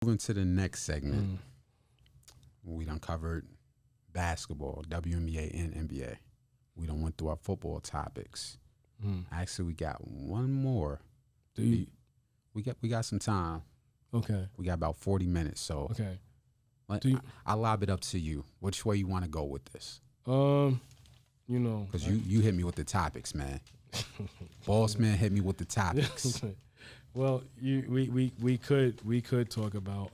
Moving to the next segment, we done covered basketball, WNBA and NBA. We done went through our football topics. Actually, we got one more. We got some time. Okay. We got about 40 minutes, so okay. I'll lob it up to you. Which way you want to go with this? Because you hit me with the topics, man. Boss man hit me with the topics. Well, we could talk about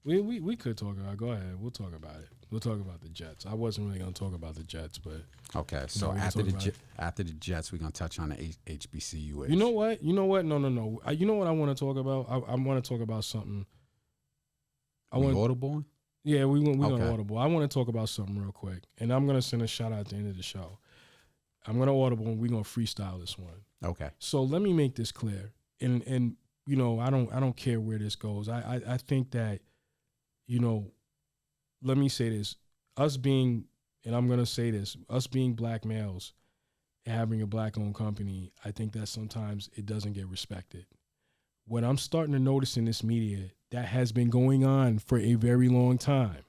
we could talk about. Go ahead. We'll talk about it. We'll talk about the Jets. I wasn't really going to talk about the Jets, but okay. So after the Jets, we're going to touch on the HBCU. You know what? No. You know what I want to talk about? I want to talk about something. Audible? Yeah, we're going to Audible. I want to talk about something real quick, and I'm going to send a shout out at the end of the show. I'm going to Audible, and we're going to freestyle this one. Okay. So let me make this clear, and I don't care where this goes. I think that, let me say this, us being, and I'm going to say this, us being black males and having a black-owned company, I think that sometimes it doesn't get respected. What I'm starting to notice in this media that has been going on for a very long time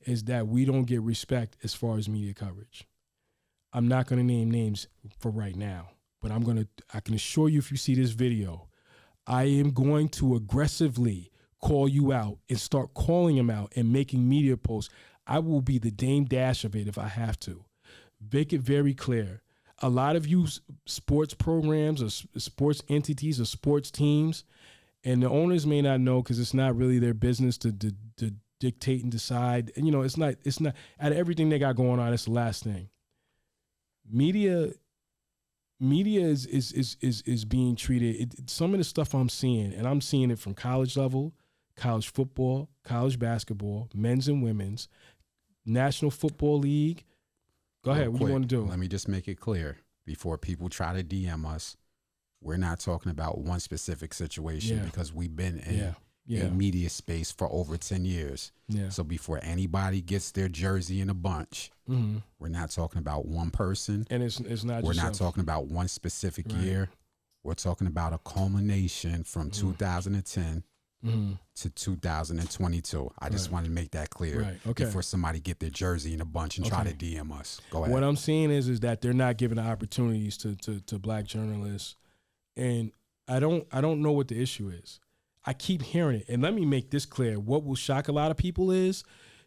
is that we don't get respect as far as media coverage. I'm not going to name names for right now, but I can assure you, if you see this video, I am going to aggressively call you out and start calling them out and making media posts. I will be the Dame Dash of it if I have to. Make it very clear. A lot of you sports programs or sports entities or sports teams, and the owners may not know because it's not really their business to dictate and decide. And it's not out of everything they got going on, it's the last thing. Media is being treated. Some of the stuff I'm seeing, and I'm seeing it from college level, college football, college basketball, men's and women's, National Football League. Go ahead. What you want to do? Let me just make it clear before people try to DM us. We're not talking about one specific situation because we've been in a media space for over 10 years. Yeah. So before anybody gets their jersey in a bunch, we're not talking about one person. And it's not. We're not talking about one specific year. We're talking about a culmination from 2010 to 2022. I just wanted to make that clear before somebody get their jersey in a bunch and try to DM us. Go ahead. What I'm seeing is that they're not giving the opportunities to black journalists, and I don't know what the issue is. I keep hearing it, and let me make this clear. What will shock a lot of people is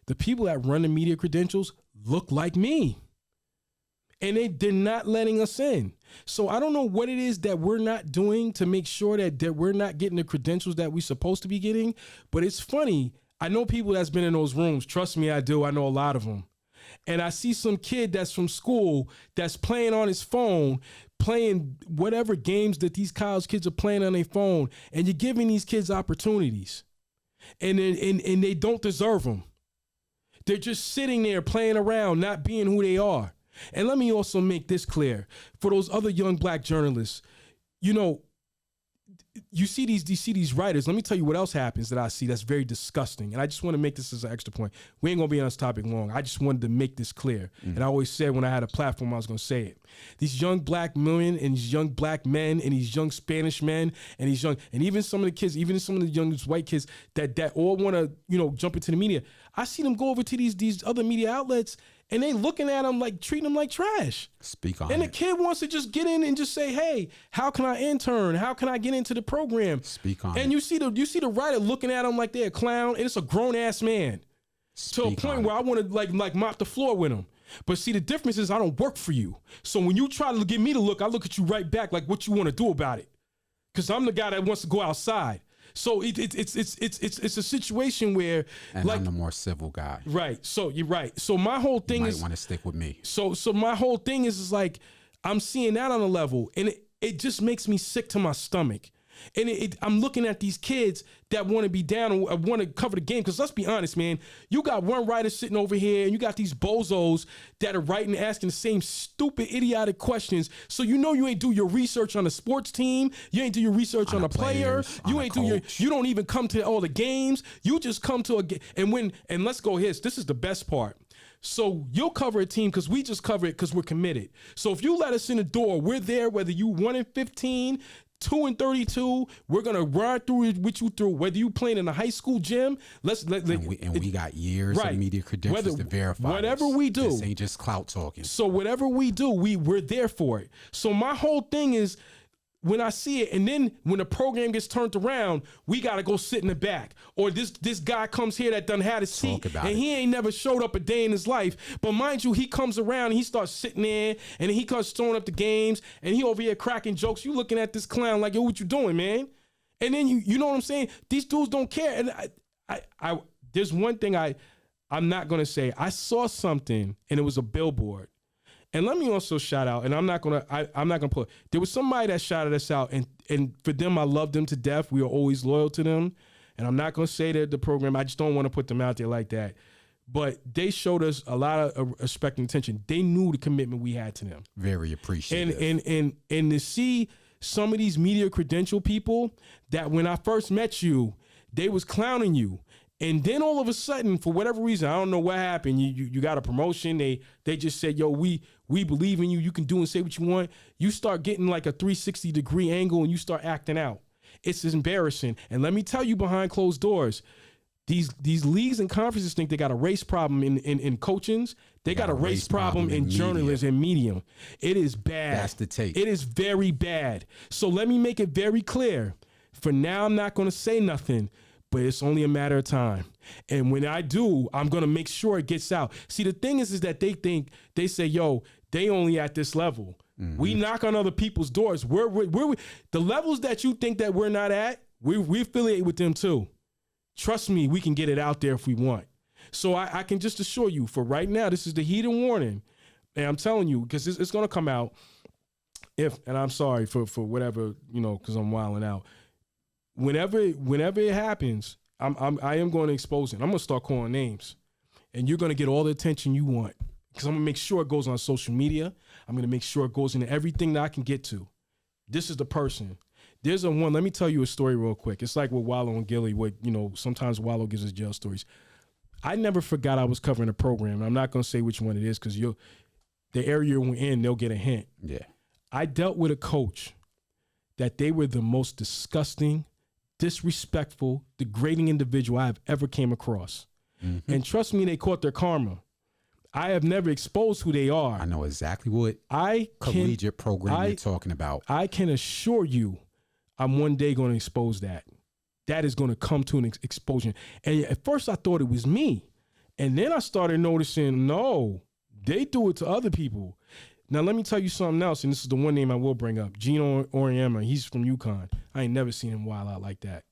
the people that run the media credentials look like me, and they're not letting us in. So I don't know what it is that we're not doing to make sure that we're not getting the credentials that we're supposed to be getting. But it's funny. I know people that's been in those rooms. Trust me, I do. I know a lot of them. And I see some kid that's from school that's playing on his phone, playing whatever games that these college kids are playing on their phone, and you're giving these kids opportunities. And they don't deserve them. They're just sitting there playing around, not being who they are. And let me also make this clear for those other young black journalists. You see these writers. Let me tell you what else happens that I see that's very disgusting. And I just want to make this as an extra point. We ain't going to be on this topic long. I just wanted to make this clear. And I always said when I had a platform, I was going to say it. These young black women and these young black men and these young Spanish men and even some of the kids, even some of the young white kids that all want to, jump into the media. I see them go over to these other media outlets and they looking at them like treating them like trash. Speak on it. And the kid wants to just get in and just say, "Hey, how can I intern? How can I get into the program?" Speak on it. And you see the writer looking at him like they're a clown, and it's a grown ass man. To a point where I want to like mop the floor with him. But see, the difference is I don't work for you. So when you try to get me to look, I look at you right back like what you want to do about it. Because I'm the guy that wants to go outside. So it's a situation where, and I'm the more civil guy. Right. So you're right. So my whole thing is, you might want to stick with me. So my whole thing is like I'm seeing that on a level, and it just makes me sick to my stomach. And I'm looking at these kids that want to be down and want to cover the game. Because let's be honest, man, you got one writer sitting over here and you got these bozos that are writing, asking the same stupid, idiotic questions. So you ain't do your research on the sports team. You ain't do your research on a player. You don't even come to all the games. You just come to a game. And let's go here. This is the best part. So you'll cover a team because we just cover it because we're committed. So if you let us in the door, we're there whether you 1-15, 2-32. We're gonna run through it with you through whether you playing in a high school gym. We got years of media credentials to verify. Whatever we do, this ain't just clout talking. So whatever we do, we're there for it. So my whole thing is, when I see it, and then when the program gets turned around, we got to go sit in the back. Or this guy comes here that done had a seat, and he ain't never showed up a day in his life. But mind you, he comes around and he starts sitting there, and he comes throwing up the games, and he over here cracking jokes. You looking at this clown like, yo, what you doing, man? And then you know what I'm saying? These dudes don't care. And I there's one thing I'm not going to say. I saw something, and it was a billboard. And let me also shout out, and I'm not gonna put. There was somebody that shouted us out, and for them, I love them to death. We are always loyal to them, and I'm not gonna say that the program. I just don't want to put them out there like that. But they showed us a lot of respect and attention. They knew the commitment we had to them. Very appreciative. And to see some of these media credential people that when I first met you, they was clowning you. And then all of a sudden, for whatever reason, I don't know what happened. You got a promotion. They just said, yo, we believe in you. You can do and say what you want. You start getting like a 360-degree angle and you start acting out. It's embarrassing. And let me tell you, behind closed doors, these leagues and conferences think they got a race problem in coachings. They got a race problem in journalism and media. It is bad. That's the take. It is very bad. So let me make it very clear. For now, I'm not going to say nothing. But it's only a matter of time. And when I do, I'm going to make sure it gets out. See, the thing is that they say, yo, they only at this level. Mm-hmm. We knock on other people's doors. We're the levels that you think that we're not at, we affiliate with them too. Trust me, we can get it out there if we want. So I can just assure you, for right now, this is the heat and warning. And I'm telling you, because it's going to come out and I'm sorry for whatever, because I'm wilding out. Whenever it happens, I am going to expose it. I'm going to start calling names, and you're going to get all the attention you want, because I'm going to make sure it goes on social media. I'm going to make sure it goes into everything that I can get to. This is the person. There's one. Let me tell you a story real quick. It's like with Wallow and Gilly. Sometimes Wallow gives us jail stories. I never forgot I was covering a program. I'm not going to say which one it is, because the area we're in, they'll get a hint. Yeah. I dealt with a coach that they were the most disgusting, disrespectful, degrading individual I have ever came across. Mm-hmm. And trust me, they caught their karma. I have never exposed who they are. I know exactly what collegiate program you're talking about. I can assure you I'm one day going to expose that. That is going to come to an explosion. And at first I thought it was me. And then I started noticing, no, they do it to other people. Now, let me tell you something else, and this is the one name I will bring up. Gino Oriema, he's from UConn. I ain't never seen him wild out like that.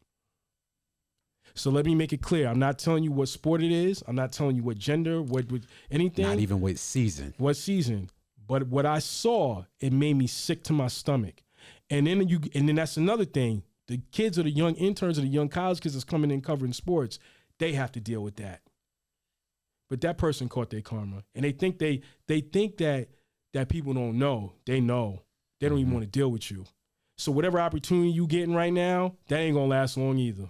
So let me make it clear. I'm not telling you what sport it is. I'm not telling you what gender, what anything. Not even what season. What season. But what I saw, it made me sick to my stomach. And then that's another thing. The kids or the young interns or the young college kids that's coming in covering sports, they have to deal with that. But that person caught their karma. And they think that people don't know. They know. They don't even want to deal with you. So whatever opportunity you getting right now, that ain't going to last long either.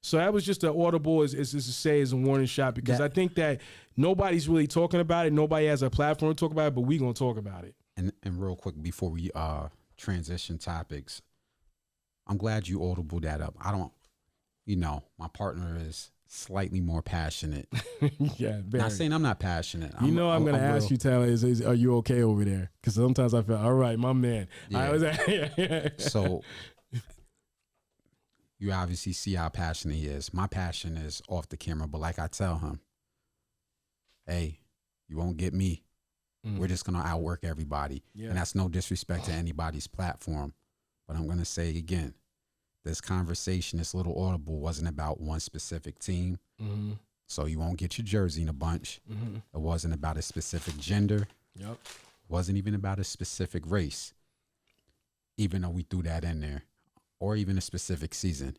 So that was just an audible, as to say, as a warning shot, because I think that nobody's really talking about it. Nobody has a platform to talk about it, but we going to talk about it. And real quick, before we transition topics, I'm glad you audible that up. I don't, my partner is slightly more passionate. Yeah, very. Not saying I'm not passionate. I'm going to ask you, Taylor, are you okay over there? Because sometimes I feel, all right, my man. Yeah. So you obviously see how passionate he is. My passion is off the camera, but like I tell him, hey, you won't get me. We're just going to outwork everybody. Yeah. And that's no disrespect to anybody's platform. But I'm going to say again, this conversation, this little audible, wasn't about one specific team. Mm-hmm. So you won't get your jersey in a bunch. Mm-hmm. It wasn't about a specific gender. Yep. It wasn't even about a specific race, even though we threw that in there, or even a specific season.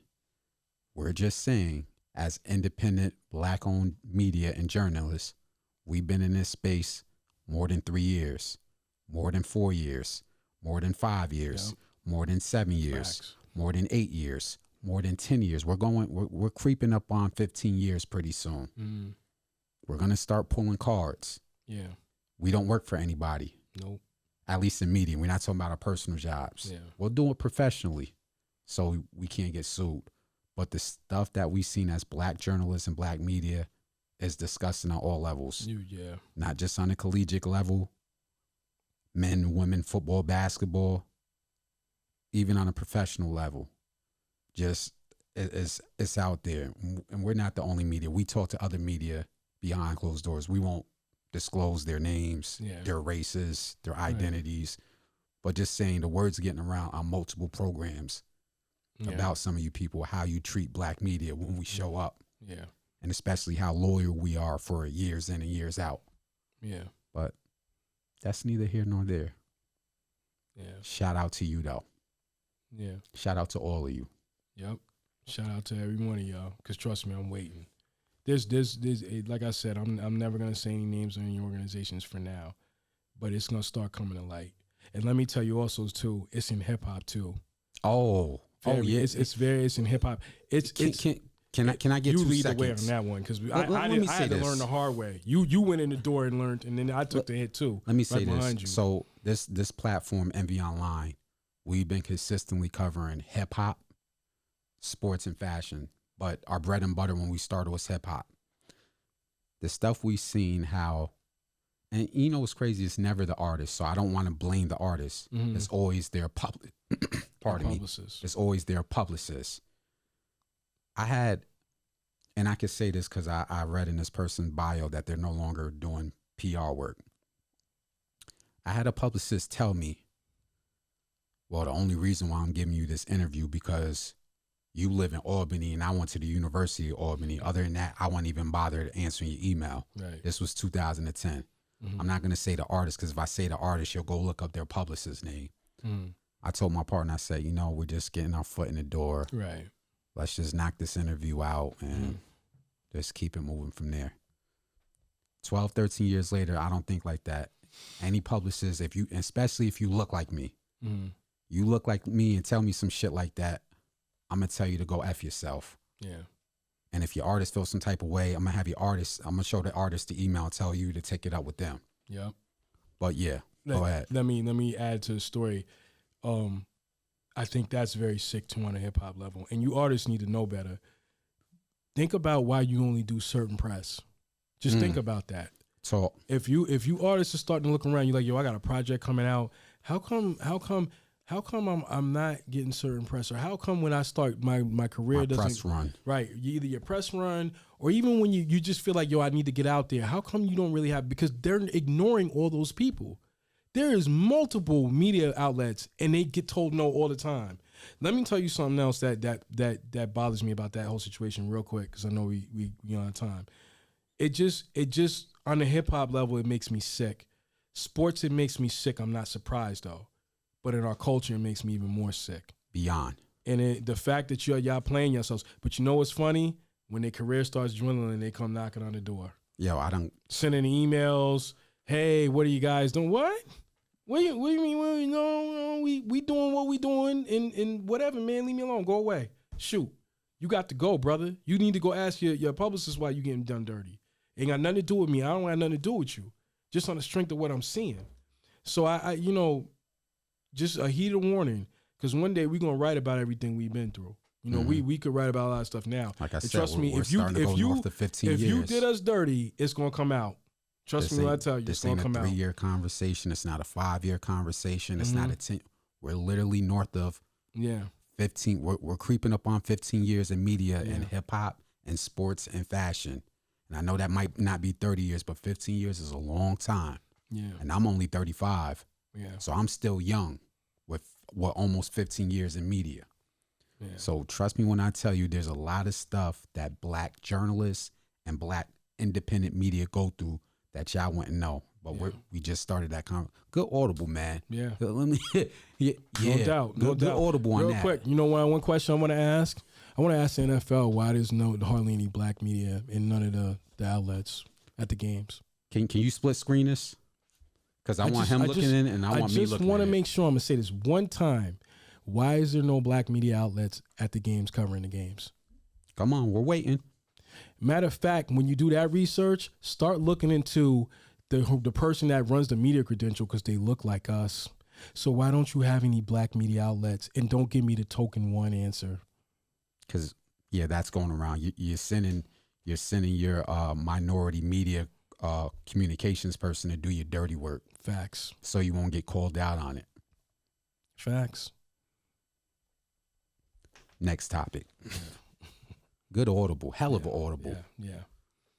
We're just saying, as independent Black-owned media and journalists, we've been in this space more than 3 years, more than 4 years, more than 5 years, more than 7 years. Facts. More than 8 years, more than 10 years. We're creeping up on 15 years pretty soon. Mm. We're going to start pulling cards. Yeah. We don't work for anybody. Nope. At least in media. We're not talking about our personal jobs. Yeah. We'll do it professionally so we can't get sued. But the stuff that we've seen as black journalists and black media is disgusting on all levels. Yeah. Not just on a collegiate level, men, women, football, basketball, even on a professional level. Just it's out there. And we're not the only media. We talk to other media behind closed doors. We won't disclose their names, their races, their identities, but just saying the words getting around on multiple programs about some of you people, how you treat black media when we show up. Yeah. And especially how loyal we are for years in and years out. Yeah. But that's neither here nor there. Yeah. Shout out to you, though. Yeah. Shout out to all of you. Yep. Shout out to every one of y'all, because trust me, I'm waiting. There's like I said, I'm never gonna say any names or any organizations for now, but it's gonna start coming to light. And let me tell you also too, it's in hip hop too. Yeah. It's in hip hop. Can I get 2 seconds? You lead the way on that one, because I had to learn the hard way. You went in the door and learned, and then I took the hit too. Let me say this. So this platform, Enveonline, we've been consistently covering hip hop, sports, and fashion. But our bread and butter when we started was hip hop. The stuff we've seen, how, and you know what's crazy? It's never the artist. So I don't want to blame the artist. Mm-hmm. It's always their public. Pardon me. It's always their publicist. I had, and I can say this because I read in this person's bio that they're no longer doing PR work. I had a publicist tell me, well, the only reason why I'm giving you this interview because you live in Albany and I went to the University of Albany. Other than that, I won't even bother answering your email. Right. This was 2010. Mm-hmm. I'm not going to say the artist because if I say the artist, you'll go look up their publicist's name. Mm-hmm. I told my partner, I said, we're just getting our foot in the door. Right. Let's just knock this interview out and just keep it moving from there. 12, 13 years later, I don't think like that. Any publicist, especially if you look like me, you look like me and tell me some shit like that, I'm going to tell you to go F yourself. Yeah. And if your artist feels some type of way, I'm going to show the artist the email and tell you to take it up with them. Yeah. But yeah, go ahead. Let me add to the story. I think that's very sick too on a hip hop level. And you artists need to know better. Think about why you only do certain press. Just think about that. So if you artists are starting to look around, you're like, yo, I got a project coming out. How come I'm not getting certain press? Or how come when I start my career doesn't press run? Right. Either your press run or even when you just feel like, yo, I need to get out there. How come you don't really have, because they're ignoring all those people. There is multiple media outlets and they get told no all the time. Let me tell you something else that bothers me about that whole situation real quick, because I know we on time. It just on the hip hop level, it makes me sick. Sports, it makes me sick. I'm not surprised though. But in our culture, it makes me even more sick. Beyond. And the fact that y'all playing yourselves. But you know what's funny? When their career starts dwindling, they come knocking on the door. Yo, I don't. Sending emails. Hey, what are you guys doing? What? What do you mean? No, we doing what we doing and whatever, man. Leave me alone. Go away. Shoot. You got to go, brother. You need to go ask your publicist why you getting done dirty. Ain't got nothing to do with me. I don't have nothing to do with you. Just on the strength of what I'm seeing. So I just a heated warning, because one day we're gonna write about everything we've been through. We could write about a lot of stuff now. Like I said, trust me, if you did us dirty, it's gonna come out. Trust me when I tell you, it's gonna come out. This ain't a 3-year conversation. It's not a 5-year conversation. It's not a 10. We're literally north of 15. We're creeping up on 15 years in media and hip hop and sports and fashion. And I know that might not be 30 years, but 15 years is a long time. Yeah. And I'm only 35. Yeah. So I'm still young with almost 15 years in media. Yeah. So trust me when I tell you, there's a lot of stuff that black journalists and black independent media go through that y'all wouldn't know. But we just started that good audible, man. Yeah. Let me. No doubt. Good audible on that. Real quick, you know what? One question I want to ask. I want to ask the NFL why there's hardly any black media in none of the outlets at the games. Can you split screen this? Because I want him looking in and I want me looking in. I just want to make sure I'm going to say this one time. Why is there no black media outlets at the games covering the games? Come on, we're waiting. Matter of fact, when you do that research, start looking into the person that runs the media credential because they look like us. So why don't you have any black media outlets? And don't give me the token one answer. Because that's going around. You're sending your minority media communications person to do your dirty work. Facts. So you won't get called out on it. Facts. Next topic. Good audible, hell of an audible. Yeah.